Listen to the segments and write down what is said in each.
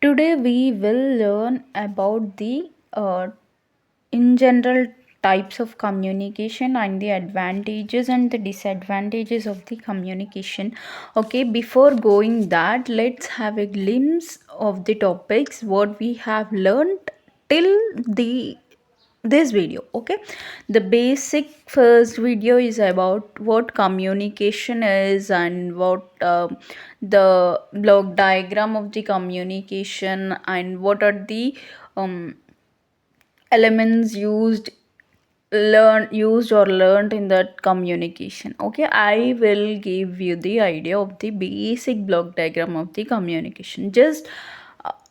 Today we will learn about the in general types of communication and the advantages and the disadvantages of the communication. Okay, before going that, let's have a glimpse of the topics what we have learned till the this video. Okay, the basic first video is about what communication is and what the block diagram of the communication and what are the um, elements used or learned in that communication. Okay, I will give you the idea of the basic block diagram of the communication. Just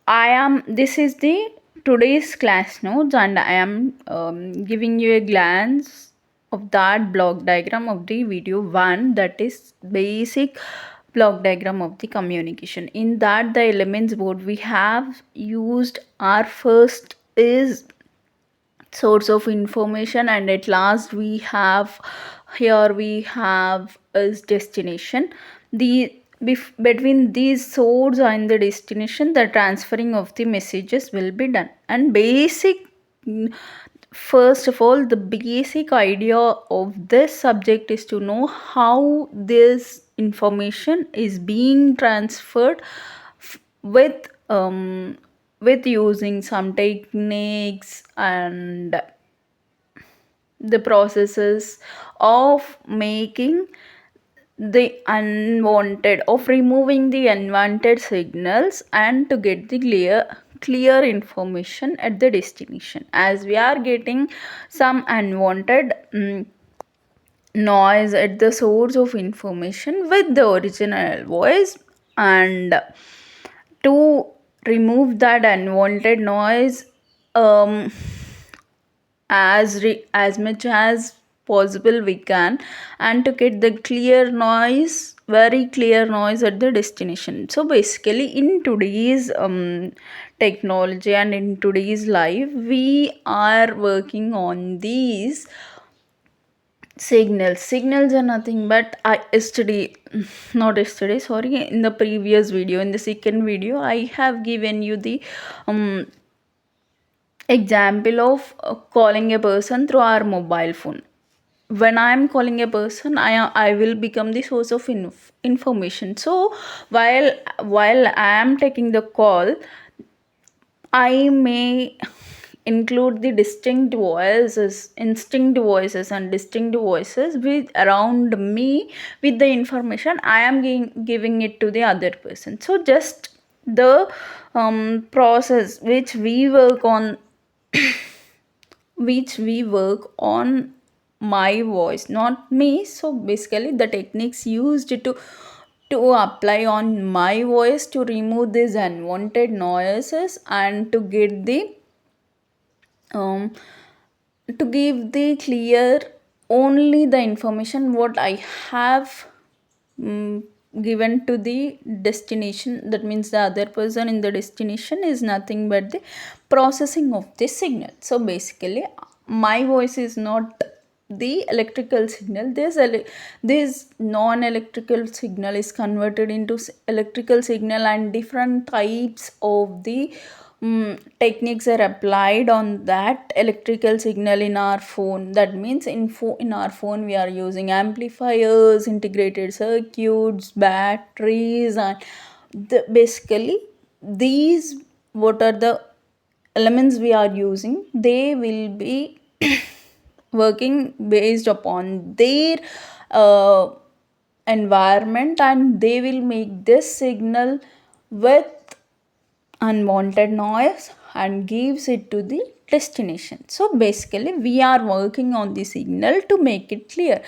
I am this is the today's class notes, and I am giving you a glance of that block diagram of the video 1, that is basic block diagram of the communication. In that, the elements what we have used are: first is source of information, and at last we have is destination. Between these source and the destination, the transferring of the messages will be done. And first of all, the basic idea of this subject is to know how this information is being transferred with with using some techniques and the processes of making the unwanted of removing the unwanted signals and to get the clear information at the destination. As we are getting some unwanted noise at the source of information with the original voice, and to remove that unwanted noise um, as much as possible we can, and to get the very clear noise at the destination. So basically, in today's technology and in today's life, we are working on these signals are nothing but I yesterday not yesterday, sorry, in the previous video, in the second video, I have given you the um example of calling a person through our mobile phone. When I am calling a person, I will become the source of information. So while I am taking the call, I may include the instinct voices and distinct voices with around me with the information I am giving it to the other person. So just the process which we work on my voice, not me. So basically, the techniques used to apply on my voice to remove these unwanted noises and to get the um, to give the clear only the information what I have um, given to the destination. That means the other person in the destination is nothing but the processing of the signal. So basically, my voice is not the electrical signal. This non-electrical signal is converted into electrical signal, and different types of the techniques are applied on that electrical signal in our phone. That means in our phone we are using amplifiers, integrated circuits, batteries, and basically these what are the elements we are using, they will be working based upon their uh, environment, and they will make this signal with unwanted noise and gives it to the destination. So basically, we are working on the signal to make it clear.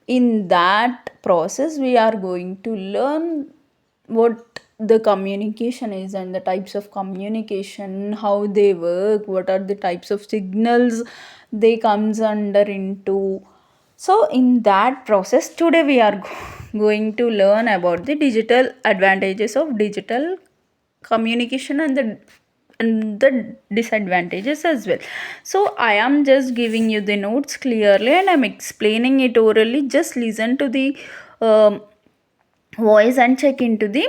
In that process, we are going to learn what the communication is and the types of communication, how they work, what are the types of signals they comes under into. So in that process, today we are going to learn about the digital advantages of digital communication and the disadvantages as well. So I am just giving you the notes clearly and I'm explaining it orally. Just listen to the voice and check into the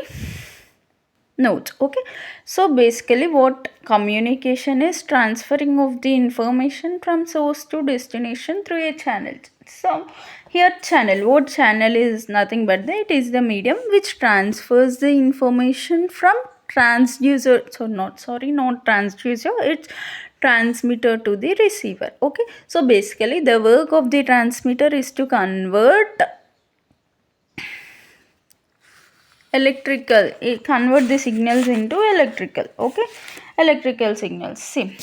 notes. Okay, so basically what communication is, transferring of the information from source to destination through a channel. So here channel, what channel is nothing but it is the medium which transfers the information from transducer, so not transducer, it's transmitter to the receiver. Okay, so basically the work of the transmitter is to convert the signals into electrical. Okay, electrical signals. See,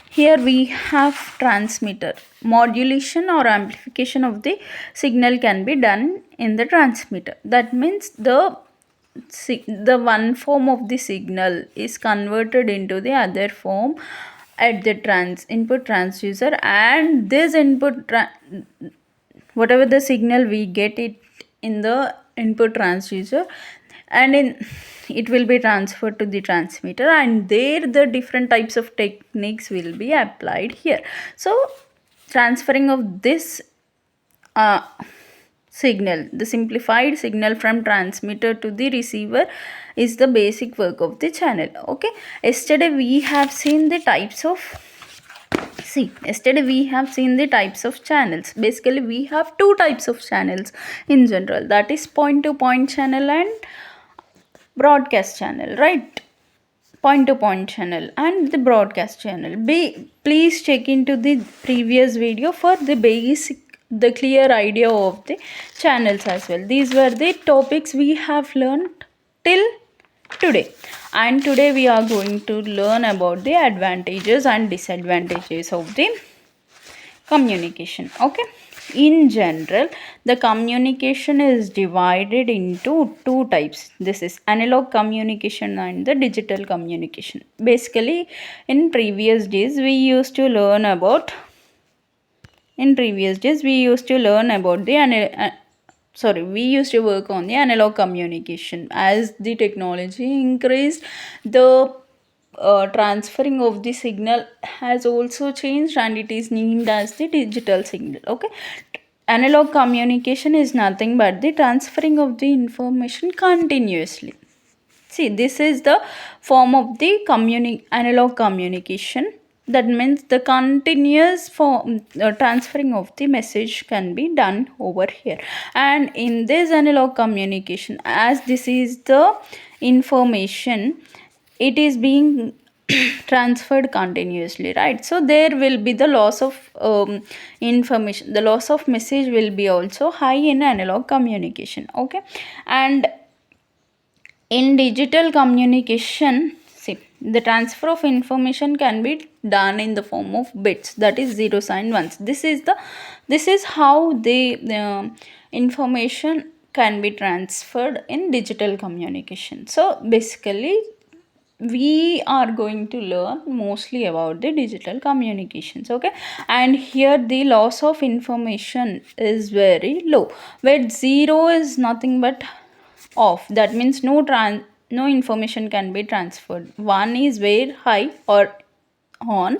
here we have transmitter. Modulation or amplification of the signal can be done in the transmitter. That means the one form of the signal is converted into the other form at the input transducer, and this whatever the signal we get it in the input transducer, and in it will be transferred to the transmitter, and there the different types of techniques will be applied here. So transferring of this uh, signal, the simplified signal from transmitter to the receiver, is the basic work of the channel. Okay, yesterday we have seen the types of yesterday we have seen the types of channels. Basically we have two types of channels in general, that is point to point channel and broadcast channel, right? Point to point channel and the broadcast channel. Please check into the previous video for the clear idea of the channels as well. These were the topics we have learned till today, and today we are going to learn about the advantages and disadvantages of the communication. Okay, in general the communication is divided into two types. This is analog communication and the digital communication. Basically in previous days we used to learn about we used to work on the analog communication. As the technology increased, the transferring of the signal has also changed, and it is named as the digital signal. Okay, analog communication is nothing but the transferring of the information continuously. See, this is the form of the analog communication. That means the continuous transferring of the message can be done over here. And in this analog communication, as this is the information, it is being transferred continuously, right? So there will be the loss of information, the loss of message will be also high in analog communication. Okay, and in digital communication, see, the transfer of information can be done in the form of bits, that is zeros and ones. This is how the information can be transferred in digital communication. So basically we are going to learn mostly about the digital communications. Okay, and here the loss of information is very low, where zero is nothing but off. That means no information can be transferred. One is very high or on,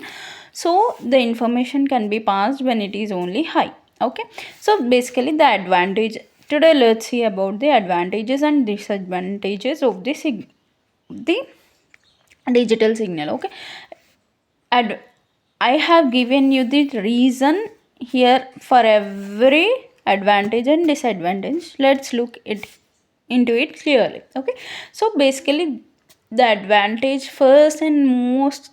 so the information can be passed when it is only high. Okay, so basically the advantage, today let's see about the advantages and disadvantages of the digital signal. Okay, and I have given you the reason here for every advantage and disadvantage. Let's look into it clearly. Okay, so basically the advantage, first and most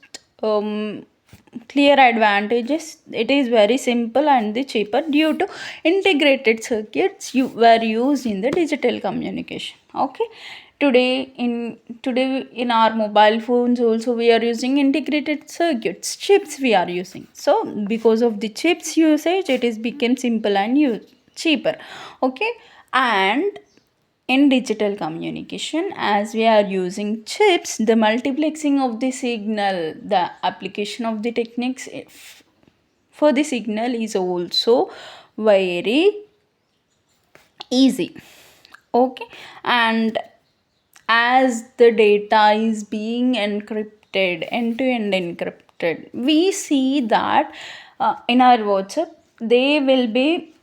clear advantages, it is very simple and the cheaper due to integrated circuits were used in the digital communication. Okay, today in our mobile phones also we are using integrated circuits, chips we are using. So because of the chips usage, it is become simple and cheaper. Okay, and in digital communication, as we are using chips, the multiplexing of the signal, the application of the techniques for the signal is also very easy. Okay, and as the data is being encrypted, end to end encrypted, we see that in our WhatsApp there will be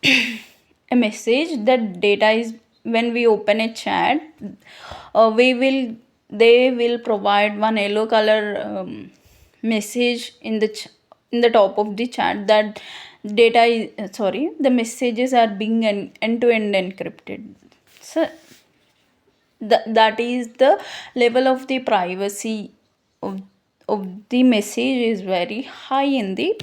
a message that data is, when we open a chat, we will they will provide one yellow color message in the in the top of the chat that data is, sorry, the messages are being end to end encrypted. So that is the level of the privacy of, of the message is very high in the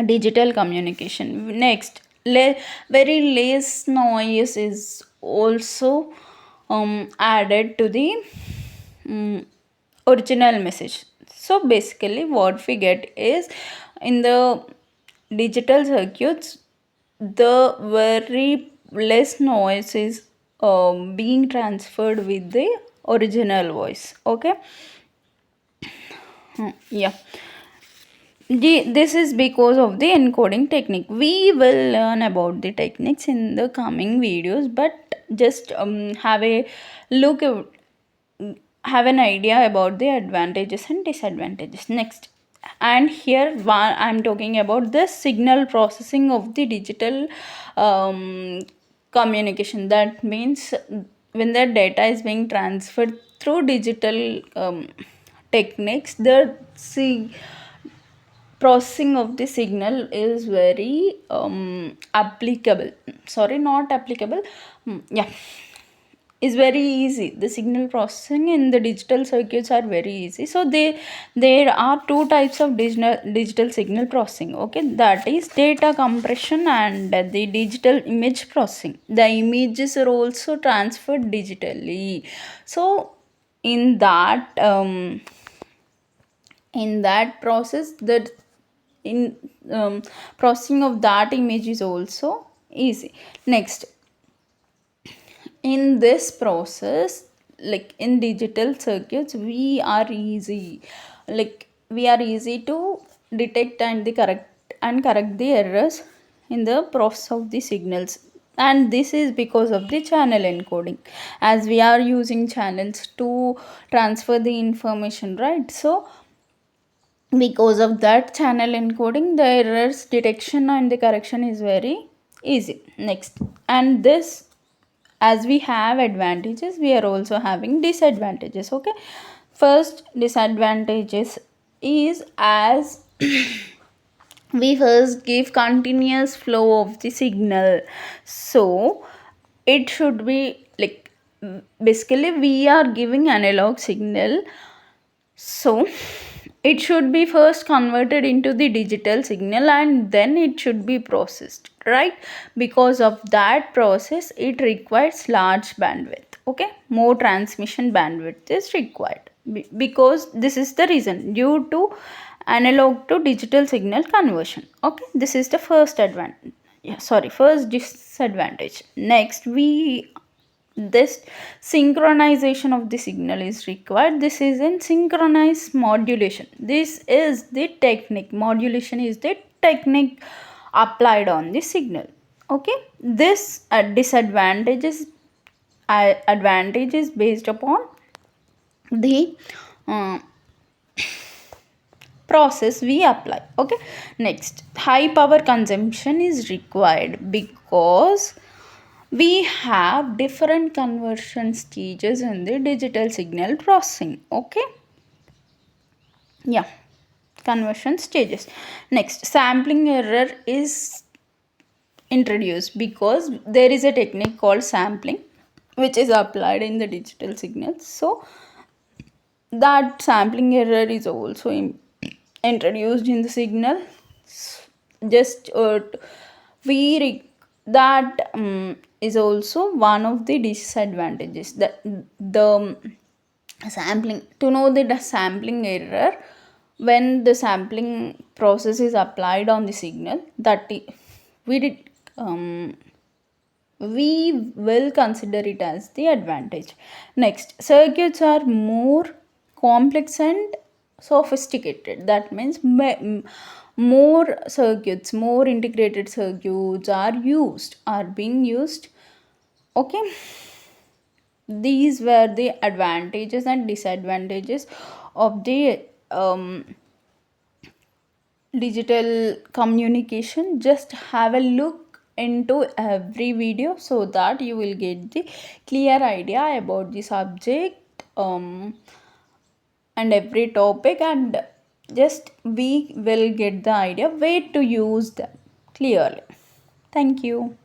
digital communication. Next, very less noise is also added to the um, original message. So basically what we get is, in the digital circuits, the very less noise is being transferred with the original voice. Okay. Yeah. This is because of the encoding technique. We will learn about the techniques in the coming videos, but just have a look, have an idea about the advantages and disadvantages. Next, and here one, I'm talking about the signal processing of the digital communication. That means when the data is being transferred through digital techniques, the processing of the signal is very applicable, sorry, not applicable, yeah, is very easy. The signal processing in the digital circuits are very easy. So there are two types of digital signal processing. Okay, that is data compression and the digital image processing. The images are also transferred digitally. So in that process, the in processing of that image is also easy. Next, in this process, like in digital circuits, we are easy to detect and the correct the errors in the process of the signals. And this is because of the channel encoding, as we are using channels to transfer the information, right? So because of that channel encoding, the errors detection and the correction is very easy. Next, and this, as we have advantages, we are also having disadvantages. Okay, first disadvantages is, as we first give continuous flow of the signal, so it should be like, basically we are giving analog signal, so it should be first converted into the digital signal and then it should be processed, right? Because of that process, it requires large bandwidth. Okay, more transmission bandwidth is required. Because this is the reason, due to analog to digital signal conversion. Okay, this is the first advantage. Yeah, sorry, first disadvantage. Next, we this synchronization of the signal is required. This is in synchronized modulation. This is the technique. Modulation is the technique applied on the signal. Okay, this disadvantages advantage is based upon the uh, process we apply. Okay, next, high power consumption is required because we have different conversion stages in the digital signal processing. Okay, yeah, conversion stages. Next, sampling error is introduced because there is a technique called sampling which is applied in the digital signals. So that sampling error is also introduced in the signal. Just that is also one of the disadvantages, that the sampling, to know the sampling error, when the sampling process is applied on the signal, we did we will consider it as the advantage. Next, circuits are more complex and sophisticated. That means more circuits, more integrated circuits are being used. Okay, these were the advantages and disadvantages of the digital communication. Just have a look into every video so that you will get the clear idea about the subject um, and every topic, and just we will get the idea where to use them clearly. Thank you.